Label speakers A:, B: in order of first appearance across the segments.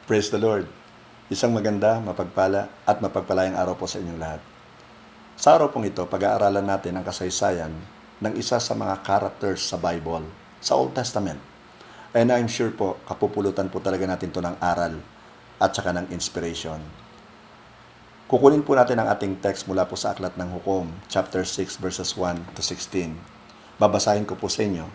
A: Praise the Lord. Isang maganda, mapagpala at mapagpalayang araw po sa inyong lahat. Sa araw pong ito, pag-aaralan natin ang kasaysayan ng isa sa mga characters sa Bible, sa Old Testament. And I'm sure po, kapupulutan po talaga natin to ng aral at saka ng inspiration. Kukunin po natin ang ating text mula po sa Aklat ng Hukom, chapter 6, verses 1 to 16. Babasahin ko po sa inyo.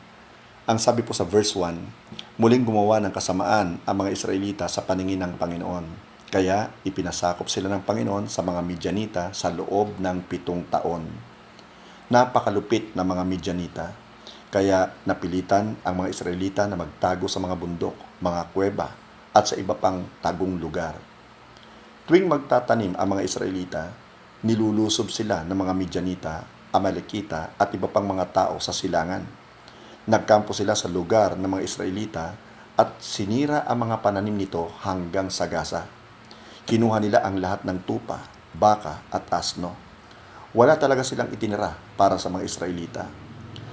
A: Ang sabi po sa verse 1, muling gumawa ng kasamaan ang mga Israelita sa paningin ng Panginoon. Kaya ipinasakop sila ng Panginoon sa mga Midyanita sa loob ng 7 taon. Napakalupit na mga Midyanita. Kaya napilitan ang mga Israelita na magtago sa mga bundok, mga kuweba at sa iba pang tagong lugar. Tuwing magtatanim ang mga Israelita, nilulusob sila ng mga Midyanita, Amalekita at iba pang mga tao sa silangan. Nagkampo sila sa lugar ng mga Israelita at sinira ang mga pananim nito hanggang sa Gaza. Kinuha nila ang lahat ng tupa, baka at asno. Wala talaga silang itinira para sa mga Israelita.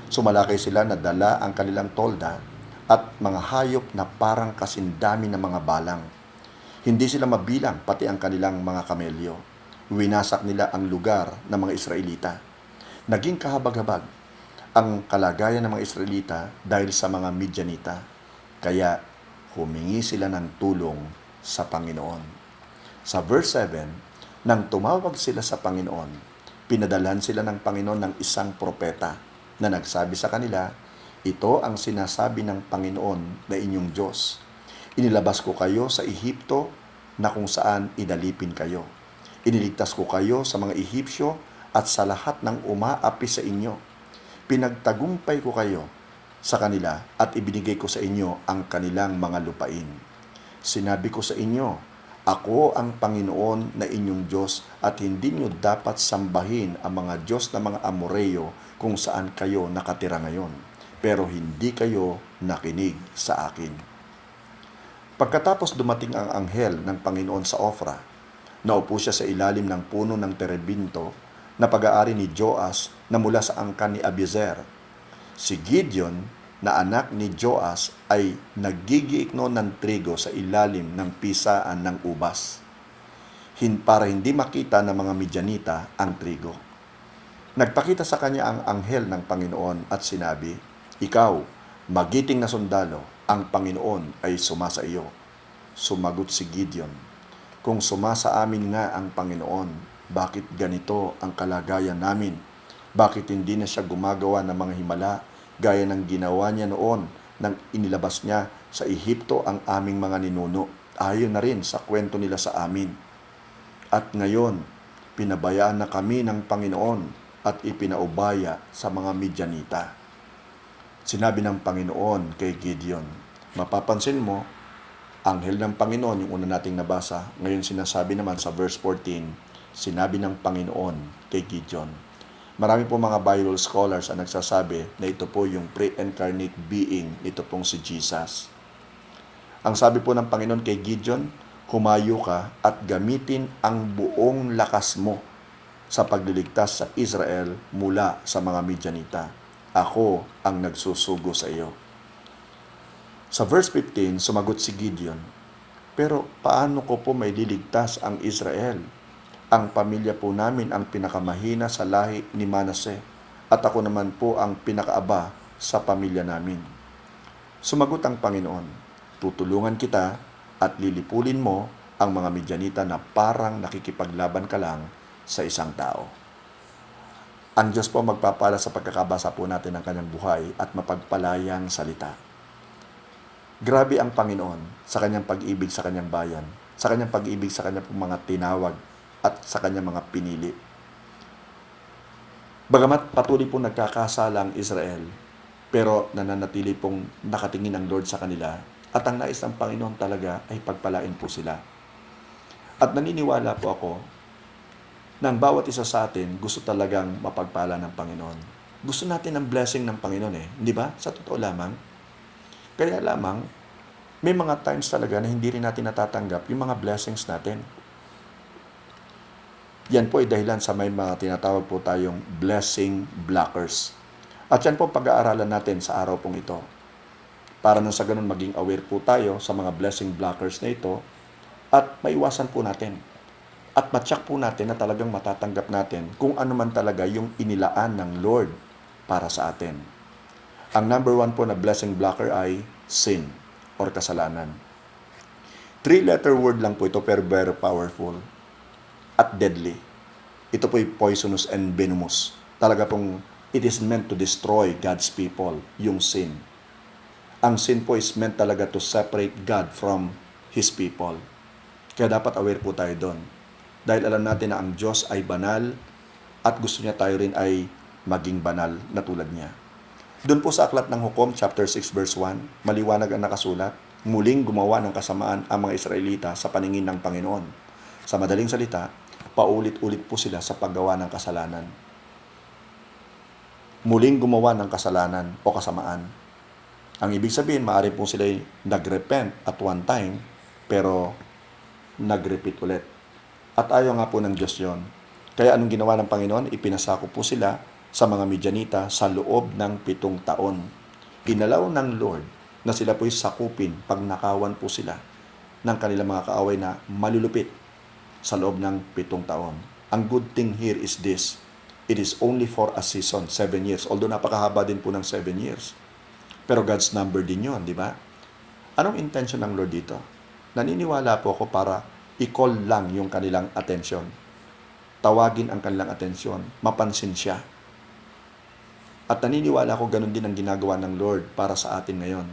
A: Sumalakay sila na dala ang kanilang tolda at mga hayop na parang kasindami ng mga balang. Hindi sila mabilang pati ang kanilang mga kamelyo. Winasak nila ang lugar ng mga Israelita. Naging kahabag-habag ang kalagayan ng mga Israelita dahil sa mga Midyanita. Kaya humingi sila ng tulong sa Panginoon. Sa verse 7, nang tumawag sila sa Panginoon, pinadalhan sila ng Panginoon ng isang propeta na nagsabi sa kanila, ito ang sinasabi ng Panginoon na inyong Diyos. Inilabas ko kayo sa Ehipto na kung saan inalipin kayo. Iniligtas ko kayo sa mga Ehipsyo at sa lahat ng umaapi sa inyo. Pinagtagumpay ko kayo sa kanila at ibinigay ko sa inyo ang kanilang mga lupain. Sinabi ko sa inyo, ako ang Panginoon na inyong Diyos at hindi nyo dapat sambahin ang mga Diyos na mga Amoreyo kung saan kayo nakatira ngayon. Pero hindi kayo nakinig sa akin. Pagkatapos dumating ang anghel ng Panginoon sa Ofra, naupo siya sa ilalim ng puno ng terebinto na pag-aari ni Joas na mula sa angkan ni Abiezer. Si Gideon, na anak ni Joas, ay naggigiikno ng trigo sa ilalim ng pisaan ng ubas, para hindi makita ng mga Midyanita ang trigo. Nagpakita sa kanya ang anghel ng Panginoon at sinabi, ikaw, magiting na sundalo, ang Panginoon ay sumasa iyo. Sumagot si Gideon, kung sumasa amin nga ang Panginoon, bakit ganito ang kalagayan namin? Bakit hindi na siya gumagawa ng mga himala gaya ng ginawa niya noon nang inilabas niya sa Ehipto ang aming mga ninuno? Ayon na rin sa kwento nila sa amin. At ngayon, pinabayaan na kami ng Panginoon at ipinaubaya sa mga Midyanita. Sinabi ng Panginoon kay Gideon, mapapansin mo, anghel ng Panginoon, yung una nating nabasa, ngayon sinasabi naman sa verse 14, sinabi ng Panginoon kay Gideon. Marami po mga Bible scholars ang nagsasabi na ito po yung pre-incarnate being, ito pong si Jesus. Ang sabi po ng Panginoon kay Gideon, humayo ka at gamitin ang buong lakas mo sa pagliligtas sa Israel mula sa mga Midyanita. Ako ang nagsusugo sa iyo. Sa verse 15, sumagot si Gideon, pero paano ko po may liligtas ang Israel? Ang pamilya po namin ang pinakamahina sa lahi ni Manase at ako naman po ang pinakaaba sa pamilya namin. Sumagot ang Panginoon, tutulungan kita at lilipulin mo ang mga Midyanita na parang nakikipaglaban ka lang sa isang tao. Ang Diyos po magpapala sa pagkakabasa po natin ng kanyang buhay at mapagpalayang salita. Grabe ang Panginoon sa kanyang pag-ibig sa kanyang bayan, sa kanyang pag-ibig sa kanyang mga tinawag at sa kanyang mga pinili. Bagamat patuloy pong nagkakasala ang Israel, pero nananatili pong nakatingin ang Lord sa kanila at ang nais ng Panginoon talaga ay pagpalain po sila. At naniniwala po ako na ang bawat isa sa atin gusto talagang mapagpala ng Panginoon. Gusto natin ang blessing ng Panginoon di ba? Sa totoo lamang. Kaya lamang, may mga times talaga na hindi rin natin natatanggap yung mga blessings natin. Yan po ay dahilan sa may mga tinatawag po tayong blessing blockers. At yan po pag-aaralan natin sa araw pong ito. Para nang sa ganun maging aware po tayo sa mga blessing blockers na ito At maiwasan po natin. At matyak po natin na talagang matatanggap natin kung ano man talaga yung inilaan ng Lord para sa atin. Ang number 1 po na blessing blocker ay sin or kasalanan. 3-letter word lang po ito pero very powerful at deadly. Ito po ay poisonous and venomous. Talaga pong it is meant to destroy God's people, yung sin. Ang sin po is meant talaga to separate God from His people. Kaya dapat aware po tayo doon. Dahil alam natin na ang Diyos ay banal at gusto niya tayo rin ay maging banal na tulad niya. Doon po sa Aklat ng Hukom, chapter 6, verse 1, maliwanag ang nakasulat, muling gumawa ng kasamaan ang mga Israelita sa paningin ng Panginoon. Sa madaling salita, paulit-ulit po sila sa paggawa ng kasalanan. Muling gumawa ng kasalanan o kasamaan. Ang ibig sabihin, maaari po sila nag-repent at one time, pero nag-repeat ulit. At ayaw nga po ng Diyos yon. Kaya anong ginawa ng Panginoon? Ipinasako po sila sa mga Midianita sa loob ng 7 taon. Inalaw ng Lord na sila po'y sakupin pag nakawan po sila ng kanilang mga kaaway na malulupit sa loob ng 7 taon. Ang good thing here is this, it is only for a season, 7 years. Although napakahaba din po ng 7 years. Pero God's number din yun, di ba? Anong intention ng Lord dito? Naniniwala po ako para i-call lang yung kanilang atensyon. Tawagin ang kanilang atensyon, mapansin siya. At naniniwala ko ganun din ang ginagawa ng Lord para sa atin ngayon.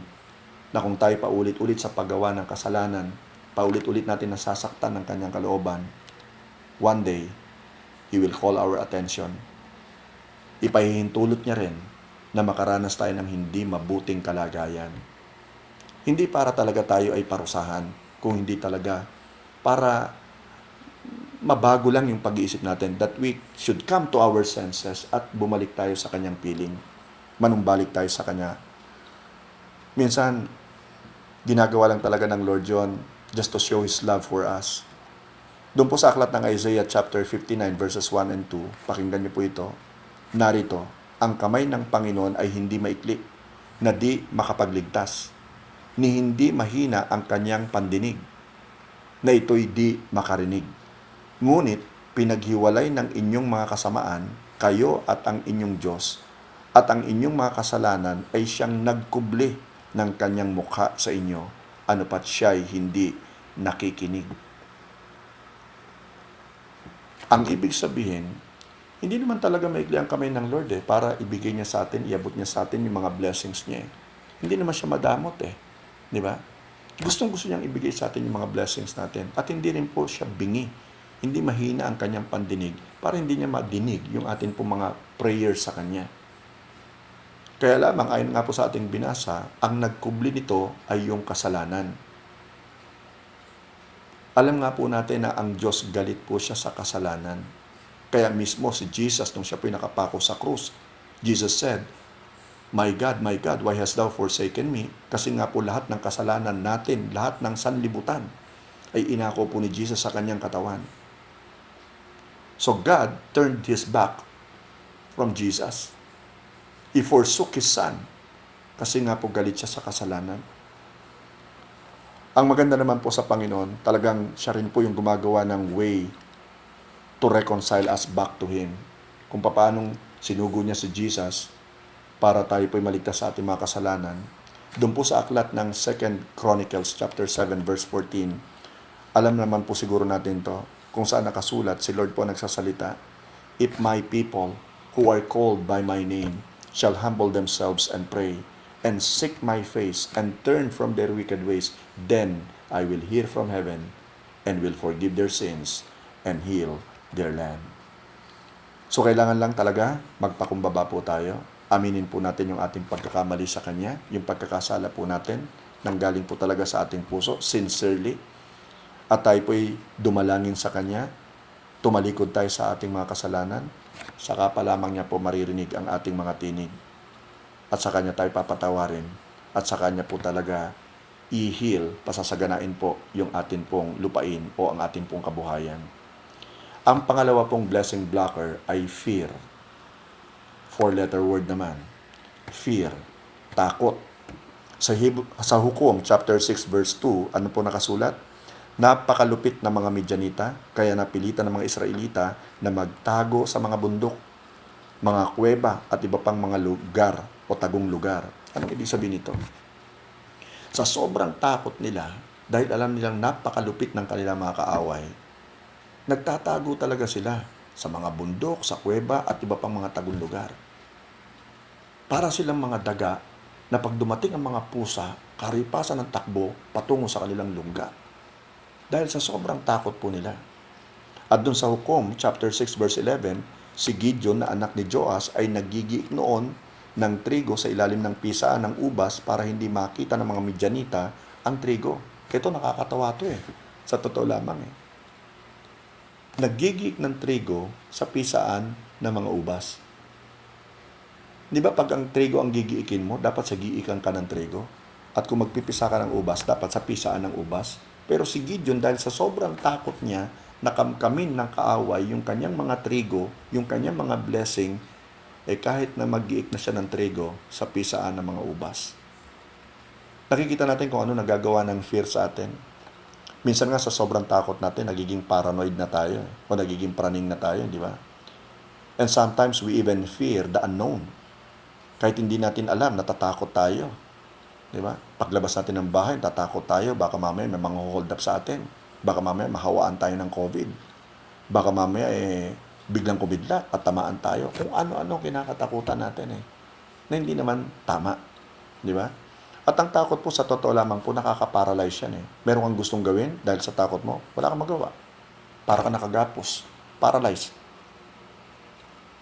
A: Na kung tayo paulit-ulit sa paggawa ng kasalanan, paulit-ulit natin nasasaktan ng kanyang kalooban, one day, He will call our attention. Ipahihintulot niya rin na makaranas tayo ng hindi mabuting kalagayan. Hindi para talaga tayo ay parusahan, kung hindi talaga para mabago lang yung pag-iisip natin that we should come to our senses at bumalik tayo sa kanyang piling. Manumbalik tayo sa kanya. Minsan, ginagawa lang talaga ng Lord John just to show His love for us. Doon po sa aklat ng Isaiah chapter 59 verses 1 and 2, pakinggan niyo po ito. Narito, ang kamay ng Panginoon ay hindi maikli, na di makapagligtas, ni hindi mahina ang kanyang pandinig, na ito'y di makarinig. Ngunit, pinaghiwalay ng inyong mga kasamaan, kayo at ang inyong Diyos, at ang inyong mga kasalanan ay siyang nagkubli ng kanyang mukha sa inyo, ano pat siya'y hindi nakikinig. Ang ibig sabihin, hindi naman talaga maikli ang kamay ng Lord para ibigay niya sa atin, iabot niya sa atin yung mga blessings niya. Hindi naman siya madamot Di ba? Gustong-gusto niyang ibigay sa atin yung mga blessings natin. At hindi rin po siya bingi. Hindi mahina ang kanyang pandinig para hindi niya madinig yung atin po mga prayers sa kanya. Kaya lamang, ayon nga po sa ating binasa, ang nagkubli nito ay yung kasalanan. Alam nga po natin na ang Diyos galit po siya sa kasalanan. Kaya mismo si Jesus, nung siya po'y nakapako sa krus, Jesus said, my God, why hast thou forsaken me? Kasi nga po lahat ng kasalanan natin, lahat ng sanlibutan, ay inako po ni Jesus sa kanyang katawan. So God turned His back from Jesus. He forsook His Son. Kasi nga po galit siya sa kasalanan. Ang maganda naman po sa Panginoon, talagang siya rin po yung gumagawa ng way to reconcile us back to Him. Kung paanong sinugo niya si Jesus para tayo po'y maligtas sa ating mga kasalanan. Doon po sa aklat ng 2 Chronicles chapter 7 verse 14, alam naman po siguro natin to, kung saan nakasulat, si Lord po nagsasalita, if my people who are called by my name shall humble themselves and pray, and seek my face, and turn from their wicked ways, then I will hear from heaven, and will forgive their sins, and heal their land. So kailangan lang talaga magpakumbaba po tayo. Aminin po natin yung ating pagkakamali sa Kanya, yung pagkakasala po natin, nanggaling po talaga sa ating puso, sincerely. At tayo po'y dumalangin sa Kanya, tumalikod tayo sa ating mga kasalanan, saka pa lamang niya po maririnig ang ating mga tinig. At sa Kanya tayo papatawarin, at sa Kanya po talaga i-heal, pasasaganain po yung atin pong lupain o ang atin pong kabuhayan. Ang pangalawa pong blessing blocker ay fear. 4-letter word naman. Fear. Takot. Sa Hukom, chapter 6, verse 2, ano po nakasulat? Napakalupit na mga Midyanita, kaya napilitan ng mga Israelita na magtago sa mga bundok, mga kuweba at iba pang mga lugar o tagong lugar. Anong ibig sabihin nito? Sa sobrang takot nila, dahil alam nilang napakalupit ng kanilang mga kaaway, nagtatago talaga sila sa mga bundok, sa kuweba at iba pang mga tagong lugar. Para silang mga daga na pag dumating ang mga pusa, karipasan ng takbo patungo sa kanilang lungga. Dahil sa sobrang takot po nila. At dun sa Hukom, chapter 6, verse 11, si Gideon na anak ni Joas ay nagigiik noon ng trigo sa ilalim ng pisaan ng ubas para hindi makita ng mga Midyanita ang trigo. Ito nakakatawa to Sa totoo lamang Nagigiik ng trigo sa pisaan ng mga ubas. Di ba pag ang trigo ang gigiikin mo, dapat sa giikan ka ng trigo? At kung magpipisa ka ng ubas, dapat sa pisaan ng ubas? Pero si Gideon, dahil sa sobrang takot niya, nakamkamin ng kaaway yung kanyang mga trigo, yung kanyang mga blessing, kahit na mag-iik na siya ng trigo sa pisaan ng mga ubas. Nakikita natin kung ano nagagawa ng fear sa atin. Minsan nga sa sobrang takot natin, nagiging paranoid na tayo, o nagiging praning na tayo, di ba? And sometimes we even fear the unknown. Kahit hindi natin alam, natatakot tayo. Di ba? Paglabas natin ng bahay, tatakot tayo. Baka mamaya may mga hold up sa atin. Baka mamaya mahawaan tayo ng COVID. Baka mamaya biglang kumidlat at tamaan tayo. Kung ano-ano kinakatakutan natin na hindi naman tama. Di ba? At ang takot po sa totoo lamang po nakaka-paralyze yan Meron kang gustong gawin dahil sa takot mo, wala kang magawa. Para ka nakagapos. Paralyze.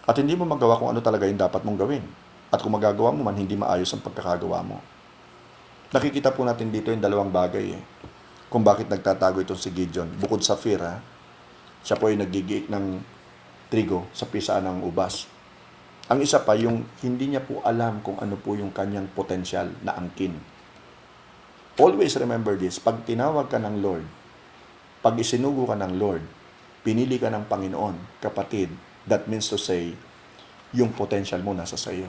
A: At hindi mo magawa kung ano talaga yung dapat mong gawin. At kung magagawa mo man, hindi maayos ang pagkakagawa mo. Nakikita po natin dito yung dalawang bagay kung bakit nagtatago itong si Gideon. Bukod sa fear, siya po ay nagigiik ng trigo sa pisaan ng ubas. Ang isa pa, yung hindi niya po alam kung ano po yung kanyang potensyal na angkin. Always remember this, pag tinawag ka ng Lord, pag isinugo ka ng Lord, pinili ka ng Panginoon, kapatid, that means to say, yung potential mo nasa sa iyo.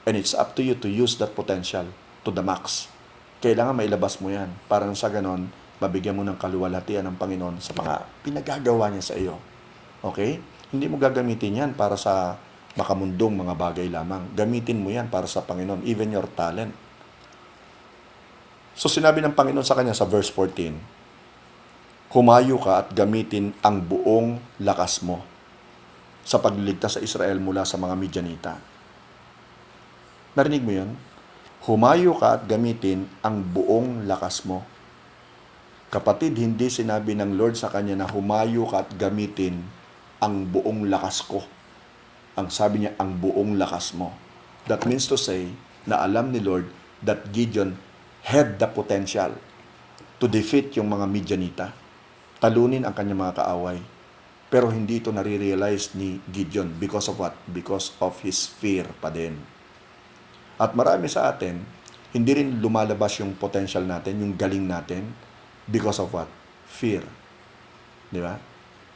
A: And it's up to you to use that potential to the max. Kailangan mailabas mo yan. Para sa ganon, mabigyan mo ng kaluwalhatian ng Panginoon sa mga pinagagawa niya sa iyo. Okay? Hindi mo gagamitin yan para sa makamundong mga bagay lamang. Gamitin mo yan para sa Panginoon, even your talent. So sinabi ng Panginoon sa kanya sa verse 14, humayo ka at gamitin ang buong lakas mo sa pagliligtas sa Israel mula sa mga Midyanita. Narinig mo yun? Humayo ka at gamitin ang buong lakas mo. Kapatid, hindi sinabi ng Lord sa kanya na humayo ka at gamitin ang buong lakas ko. Ang sabi niya, ang buong lakas mo. That means to say, na alam ni Lord that Gideon had the potential to defeat yung mga Midyanita. Talunin ang kanyang mga kaaway. Pero hindi ito nare-realize ni Gideon. Because of what? Because of his fear pa din. At marami sa atin, hindi rin lumalabas yung potential natin, yung galing natin, because of what? Fear. Di ba?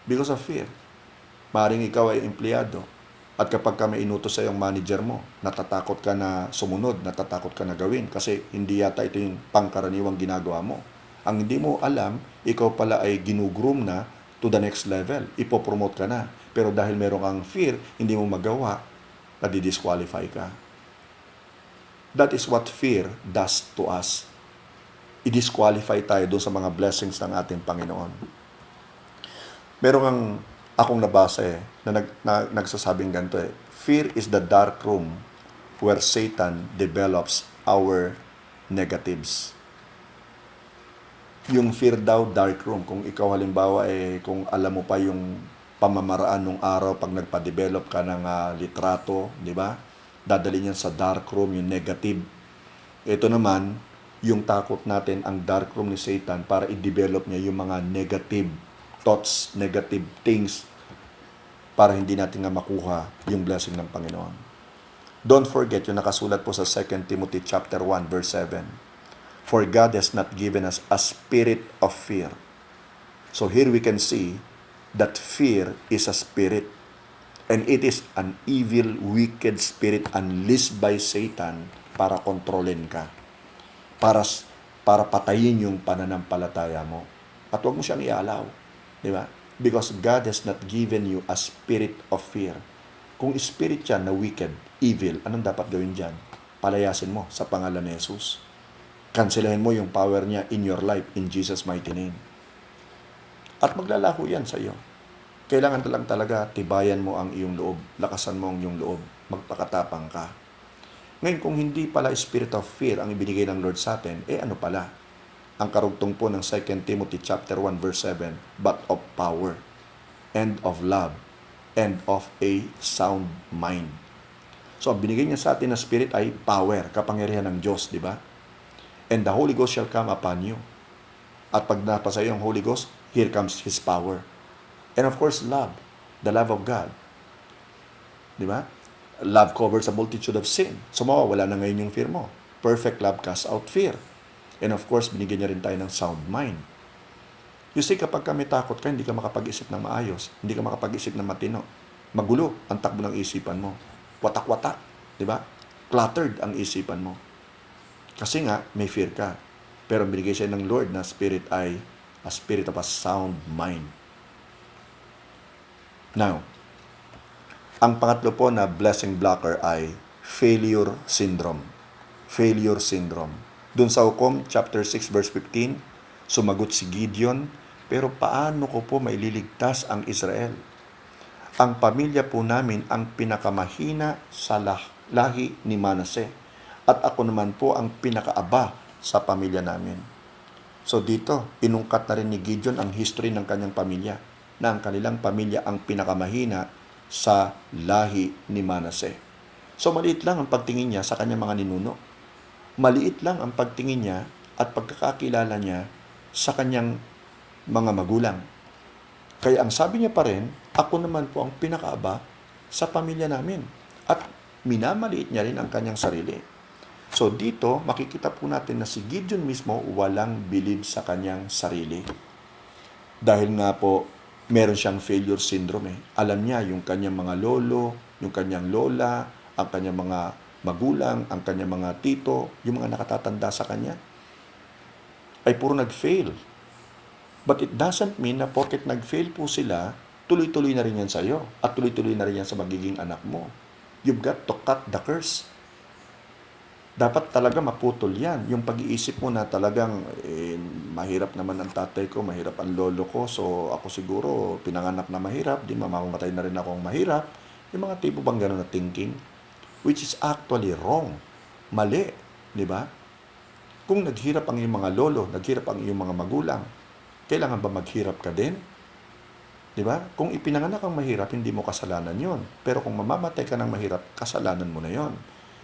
A: Because of fear. Maring ikaw ay empleyado, at kapag ka may inutos sa iyong manager mo, natatakot ka na sumunod, natatakot ka na gawin, kasi hindi yata ito yung pangkaraniwang ginagawa mo. Ang hindi mo alam, ikaw pala ay ginugroom na to the next level. Ipopromote ka na. Pero dahil meron kang fear, hindi mo magawa, nadi-disqualify ka. That is what fear does to us. I-disqualify tayo doon sa mga blessings ng ating Panginoon. Meron akong nabasa na nagsasabing ganito Fear is the dark room where Satan develops our negatives. Yung fear daw, dark room. Kung ikaw halimbawa, kung alam mo pa yung pamamaraan nung araw pag nagpa-develop ka ng litrato, di ba? Dadali niyan sa dark room, yung negative. Ito naman, yung takot natin, ang dark room ni Satan para i-develop niya yung mga negative thoughts, negative things para hindi natin nga makuha yung blessing ng Panginoon. Don't forget yung nakasulat po sa 2 Timothy chapter 1 verse 7. For God has not given us a spirit of fear. So here we can see that fear is a spirit. And it is an evil, wicked spirit unleashed by Satan para kontrolin ka. Para patayin yung pananampalataya mo. At At huwag mo siyang ialaw. Di ba? Because God has not given you a spirit of fear. Kung spirit yan na wicked, evil, anong dapat gawin dyan? Palayasin mo sa pangalan ni Jesus. Kanselahin mo yung power niya in your life in Jesus' mighty name. At maglalaho yan sa iyo. Kailangan lang talaga tibayan mo ang iyong loob, lakasan mo ang iyong loob, magpakatapang ka. Ngayon, kung hindi pala spirit of fear ang ibinigay ng Lord sa atin, ano pala? Ang karugtong po ng 2 Timothy chapter 1 verse 7, but of power, and of love, and of a sound mind. So, ang binigay niya sa atin na spirit ay power, kapangyarihan ng Diyos, di ba? And the Holy Ghost shall come upon you. At pag napasa iyo ang Holy Ghost, here comes His power. And of course, love, the love of God. Di ba? Love covers a multitude of sin. So, mawawala na ngayon yung fear mo. Perfect love casts out fear. And of course, binigyan niya rin tayo ng sound mind. You see, kapag ka may takot ka, hindi ka makapag-isip ng maayos. Hindi ka makapag-isip ng matino. Magulo ang takbo ng isipan mo. Watak-watak. Di ba? Cluttered ang isipan mo. Kasi nga, may fear ka. Pero binigay siya ng Lord na spirit ay a spirit of a sound mind. Now, ang pangatlo po na blessing blocker ay failure syndrome. Failure syndrome. Doon sa Hukom, chapter 6, verse 15, sumagot si Gideon, pero paano ko po maililigtas ang Israel? Ang pamilya po namin ang pinakamahina sa lahi ni Manase. At ako naman po ang pinakaaba sa pamilya namin. So dito, inungkat na rin ni Gideon ang history ng kanyang pamilya, na ang kanilang pamilya ang pinakamahina sa lahi ni Manase. So maliit lang ang pagtingin niya sa kanyang mga ninuno. Maliit lang ang pagtingin niya at pagkakakilala niya sa kanyang mga magulang. Kaya ang sabi niya pa rin, ako naman po ang pinakaaba sa pamilya namin. At minamaliit niya rin ang kanyang sarili. So dito, makikita po natin na si Gideon mismo walang believe sa kanyang sarili. Dahil nga po, meron siyang failure syndrome. Alam niya yung kanyang mga lolo, yung kanyang lola, ang kanyang mga magulang, ang kanyang mga tito, yung mga nakatatanda sa kanya, ay puro nag-fail. But it doesn't mean na porket nag-fail po sila, tuloy-tuloy na rin yan sa iyo at tuloy-tuloy na rin yan sa magiging anak mo. You've got to cut the curse. Dapat talaga maputol yan. Yung pag-iisip mo na talagang mahirap naman ang tatay ko, mahirap ang lolo ko, so ako siguro pinanganak na mahirap, di mamamatay na rin akong mahirap. Yung mga tipo bang gano'n na thinking, which is actually wrong. Mali, di ba? Kung naghirap ang iyong mga lolo, naghirap ang iyong mga magulang, kailangan ba maghirap ka din? Di ba? Kung ipinanganak kang mahirap, hindi mo kasalanan yon. Pero kung mamamatay ka ng mahirap, kasalanan mo na yon.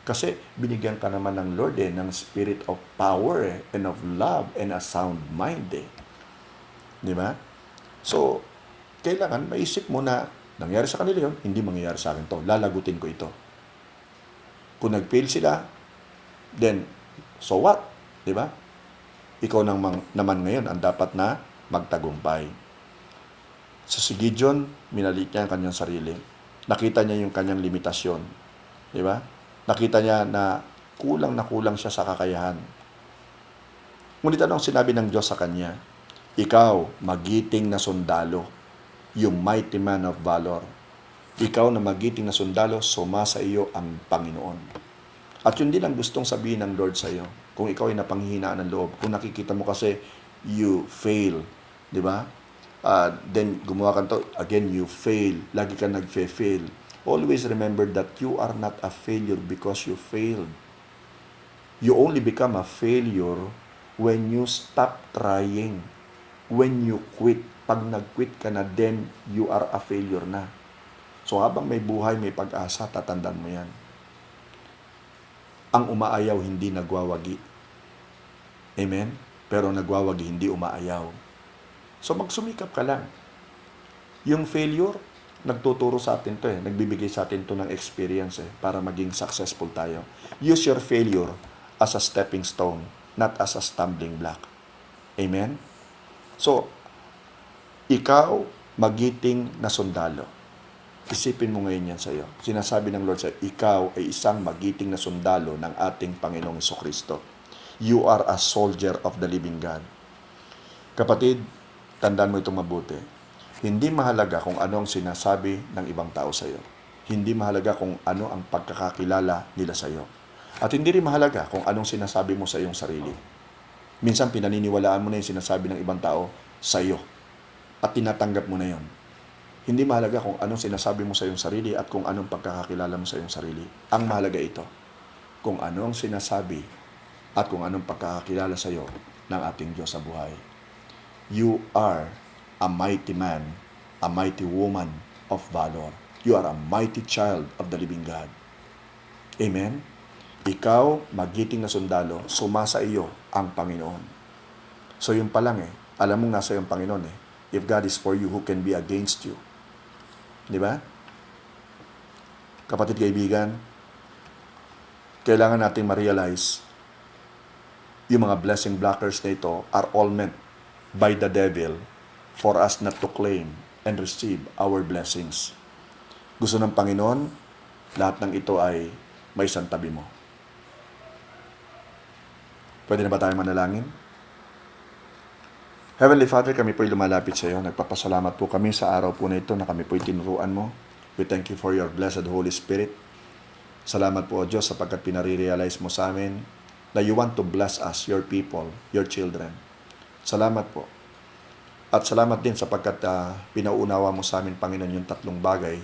A: Kasi binigyan ka naman ng Lord ng spirit of power and of love and a sound mind. Di ba? So, kailangan maisip mo na nangyari sa kanila yon, hindi mangyayari sa akin to. Lalagutin ko ito. Kung nag-fail sila, then, so what? Di ba? Ikaw naman ngayon ang dapat na magtagumpay. So si Gideon, minalit niya ang kanyang sarili. Nakita niya yung kanyang limitasyon. Di ba? Nakita niya na kulang siya sa kakayahan. Ngunit ano ang sinabi ng Diyos sa kanya? Ikaw, magiting na sundalo, you mighty man of valor. Ikaw na magiting na sundalo, sumasa iyo ang Panginoon. At yun din ang gustong sabihin ng Lord sa iyo. Kung ikaw ay napanghihinaan ng loob, kung nakikita mo kasi you fail, di ba? Then gumawa ka to, again you fail, lagi ka nag-fail. Always remember that you are not a failure because you failed. You only become a failure when you stop trying. When you quit. Pag nag-quit ka na, then you are a failure na. So habang may buhay, may pag-asa, tatandaan mo yan. Ang umaayaw, hindi nagwawagi. Amen? Pero nagwawagi, hindi umaayaw. So magsumikap ka lang. Yung failure, nagtuturo sa atin to nagbibigay sa atin to ng experience para maging successful tayo. Use your failure as a stepping stone, not as a stumbling block. Amen? So, ikaw, magiting na sundalo. Isipin mo ngayon yan sa iyo. Sinasabi ng Lord sa iyo, ikaw ay isang magiting na sundalo ng ating Panginoong Jesucristo. You are a soldier of the living God. Kapatid, tandaan mo itong mabuti. Hindi mahalaga kung ano ang sinasabi ng ibang tao sa iyo. Hindi mahalaga kung ano ang pagkakakilala nila sa iyo. At hindi rin mahalaga kung anong sinasabi mo sa iyong sarili. Minsan pinaniniwalaan mo na yung sinasabi ng ibang tao sa iyo at tinatanggap mo na yon. Hindi mahalaga kung anong sinasabi mo sa iyong sarili at kung anong pagkakakilala mo sa iyong sarili. Ang mahalaga ito, kung ano ang sinasabi at kung anong pagkakakilala sa iyo ng ating Diyos sa buhay. You are a mighty man, a mighty woman of valor. You are a mighty child of the living God. Amen? Ikaw, magiting na sundalo, sumasa iyo ang Panginoon. So yun pa lang alam mong nasa iyo ang Panginoon If God is for you, who can be against you? Di ba? Kapatid kaibigan, kailangan natin ma-realize yung mga blessing blockers na ito are all meant by the devil for us not to claim and receive our blessings. Gusto ng Panginoon, lahat ng ito ay may santabi mo. Pwede na ba tayo manalangin? Heavenly Father, kami po'y lumalapit sa iyo. Nagpapasalamat po kami sa araw po na ito na kami po'y tinuruan mo. We thank you for your blessed Holy Spirit. Salamat po, O Diyos, sapagkat pinare-realize mo sa amin na you want to bless us, your people, your children. Salamat po. At salamat din sapagkat pinaunawa mo sa amin, Panginoon, yung tatlong bagay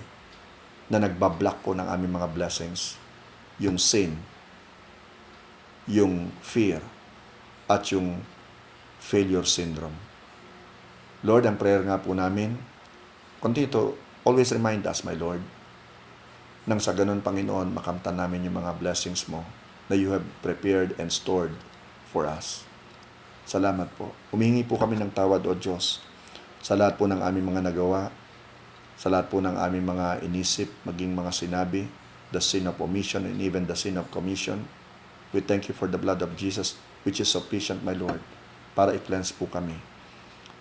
A: na nagbablock po ng aming mga blessings. Yung sin, yung fear, at yung failure syndrome. Lord, ang prayer nga po namin, continue to always remind us, my Lord, nang sa ganun, Panginoon, makamtan namin yung mga blessings mo na you have prepared and stored for us. Salamat po. Humihingi po kami ng tawad, O Diyos, sa lahat po ng aming mga nagawa, sa lahat po ng aming mga inisip, maging mga sinabi, the sin of omission and even the sin of commission. We thank you for the blood of Jesus, which is sufficient, my Lord, para i-cleanse po kami.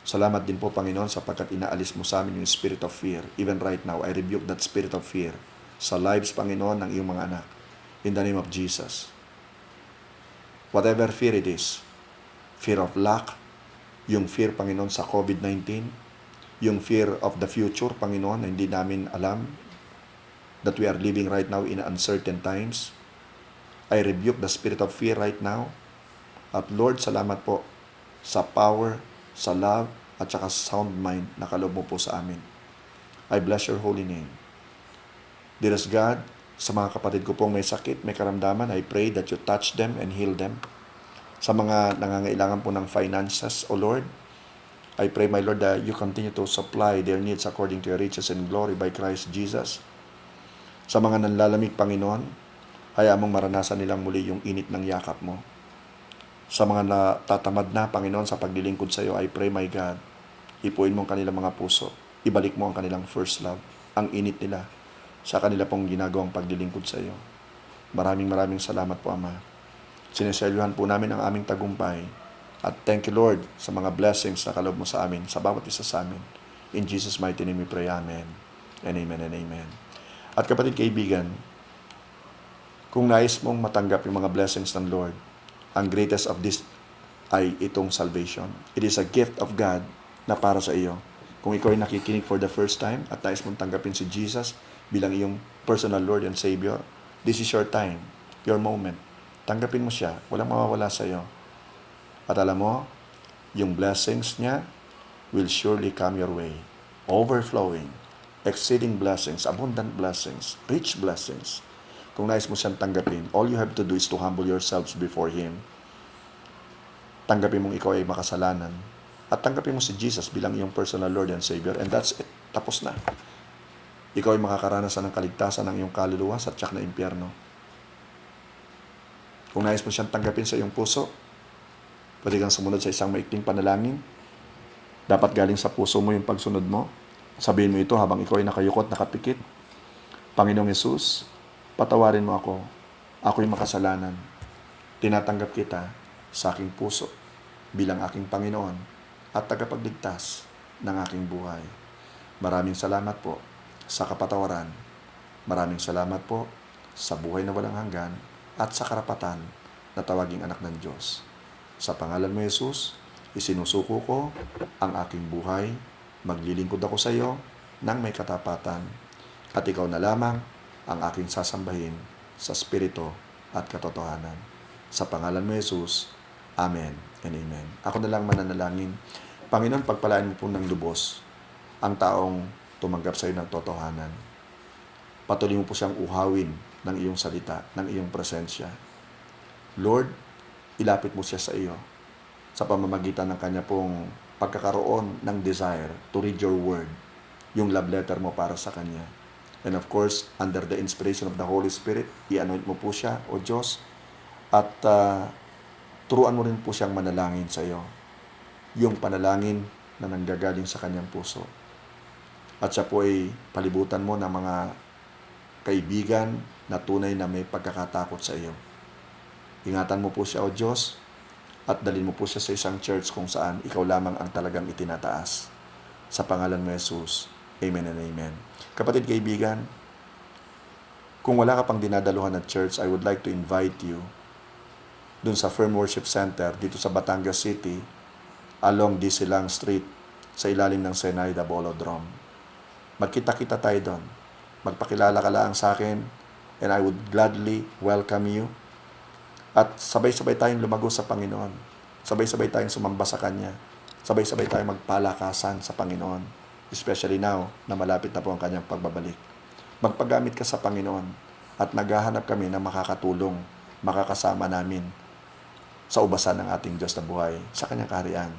A: Salamat din po, Panginoon, sapagkat inaalis mo sa amin yung spirit of fear. Even right now, I rebuke that spirit of fear sa lives, Panginoon, ng iyong mga anak. In the name of Jesus. Whatever fear it is, fear of lack, yung fear, Panginoon, sa COVID-19, yung fear of the future, Panginoon, na hindi namin alam, that we are living right now in uncertain times. I rebuke the spirit of fear right now. At Lord, salamat po sa power, sa love, at saka sound mind na kaloob mo po sa amin. I bless your holy name. Dearest God, sa mga kapatid ko pong may sakit, may karamdaman, I pray that you touch them and heal them. Sa mga nangangailangan po ng finances, O Lord, I pray, my Lord, that you continue to supply their needs according to your riches and glory by Christ Jesus. Sa mga nanlalamig, Panginoon, hayaan mong maranasan nilang muli yung init ng yakap mo. Sa mga natatamad na, Panginoon, sa paglilingkod sa iyo, I pray, my God, ipuin mo ang kanilang mga puso. Ibalik mo ang kanilang first love, ang init nila, sa kanila pong ginagawang paglilingkod sa iyo. Maraming salamat po, Ama. Sineselyuhan po namin ang aming tagumpay. At thank you, Lord, sa mga blessings na kaloob mo sa amin, sa bawat isa sa amin. In Jesus' mighty name we pray, Amen. And amen and amen. At kapatid kaibigan, kung nais mong matanggap yung mga blessings ng Lord, ang greatest of this ay itong salvation. It is a gift of God na para sa iyo. Kung ikaw ay nakikinig for the first time at nais mong tanggapin si Jesus bilang iyong personal Lord and Savior, this is your time, your moment. Tanggapin mo siya. Walang mawawala sa iyo. At alam mo, yung blessings niya will surely come your way. Overflowing, exceeding blessings, abundant blessings, rich blessings. Kung nais mo siyang tanggapin, all you have to do is to humble yourselves before Him. Tanggapin mong ikaw ay makasalanan. At tanggapin mo si Jesus bilang iyong personal Lord and Savior. And that's it. Tapos na. Ikaw ay makakaranasan ng kaligtasan ng iyong kaluluwa sa tiyak na impyerno. Kung nais mo siyang tanggapin sa iyong puso, pwede kang sumunod sa isang maikling panalangin. Dapat galing sa puso mo yung pagsunod mo. Sabihin mo ito habang ikaw ay nakayukot, nakapikit. Panginoong Hesus, patawarin mo ako. Ako'y makasalanan. Tinatanggap kita sa aking puso bilang aking Panginoon at tagapagligtas ng aking buhay. Maraming salamat po sa kapatawaran. Maraming salamat po sa buhay na walang hanggan at sa karapatan na tawaging anak ng Diyos. Sa pangalan mo, Jesus, Isinusuko ko ang aking buhay, maglilingkod ako sa iyo ng may katapatan, at ikaw na lamang ang aking sasambahin sa Espiritu at katotohanan. Sa pangalan mo, Jesus, Amen and Amen. Ako na lang mananalangin. Panginoon, pagpalain mo po ng lubos ang taong tumanggap sa iyo ng totohanan. Patuloy mo po siyang uhawin ng iyong salita, ng iyong presensya. Lord, ilapit mo siya sa iyo sa pamamagitan ng kanya pong pagkakaroon ng desire to read your word, yung love letter mo para sa kanya. And of course, under the inspiration of the Holy Spirit, i-anoint mo po siya, O Diyos, at turuan mo rin po siyang manalangin sa iyo. Yung panalangin na nanggagaling sa kanyang puso. At siya po ay palibutan mo ng mga kaibigan na tunay na may pagkakatakot sa iyo. Ingatan mo po siya, O Diyos, at dalhin mo po siya sa isang church kung saan ikaw lamang ang talagang itinataas. Sa pangalan mo, Jesus. Amen and Amen. Kapatid, kaibigan, kung wala ka pang dinadaluhan at church, I would like to invite you dun sa Firm Worship Center dito sa Batangas City along Disilang Street sa ilalim ng Senaida Bolodrome. Magkita-kita tayo doon. Magpakilala ka lang sa akin and I would gladly welcome you. At sabay-sabay tayong lumago sa Panginoon. Sabay-sabay tayong sumamba sa Kanya. Sabay-sabay tayong magpalakasan sa Panginoon. Especially now na malapit na po ang Kanyang pagbabalik. Magpagamit ka sa Panginoon at naghahanap kami ng makakatulong, makakasama namin sa ubasan ng ating Diyos na buhay sa Kanyang kaharian.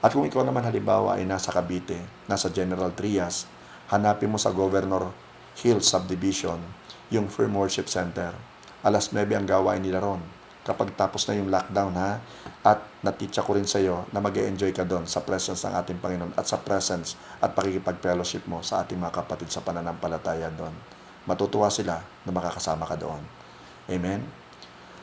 A: At kung ikaw naman halimbawa ay nasa Cavite, nasa General Trias, hanapin mo sa Governor Hill Subdivision yung Firm Worship Center. Alas 9 ang gawain nila ron. Kapag tapos na yung lockdown ha, at natitsa ko rin sa iyo na mag-e-enjoy ka doon sa presence ng ating Panginoon at sa presence at pakikipag-fellowship mo sa ating mga kapatid sa pananampalataya doon. Matutuwa sila na makakasama ka doon. Amen?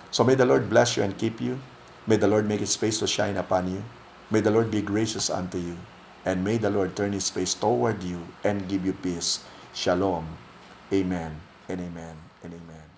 A: So may the Lord bless you and keep you. May the Lord make His face to shine upon you. May the Lord be gracious unto you. And may the Lord turn His face toward you and give you peace. Shalom. Amen and amen and amen.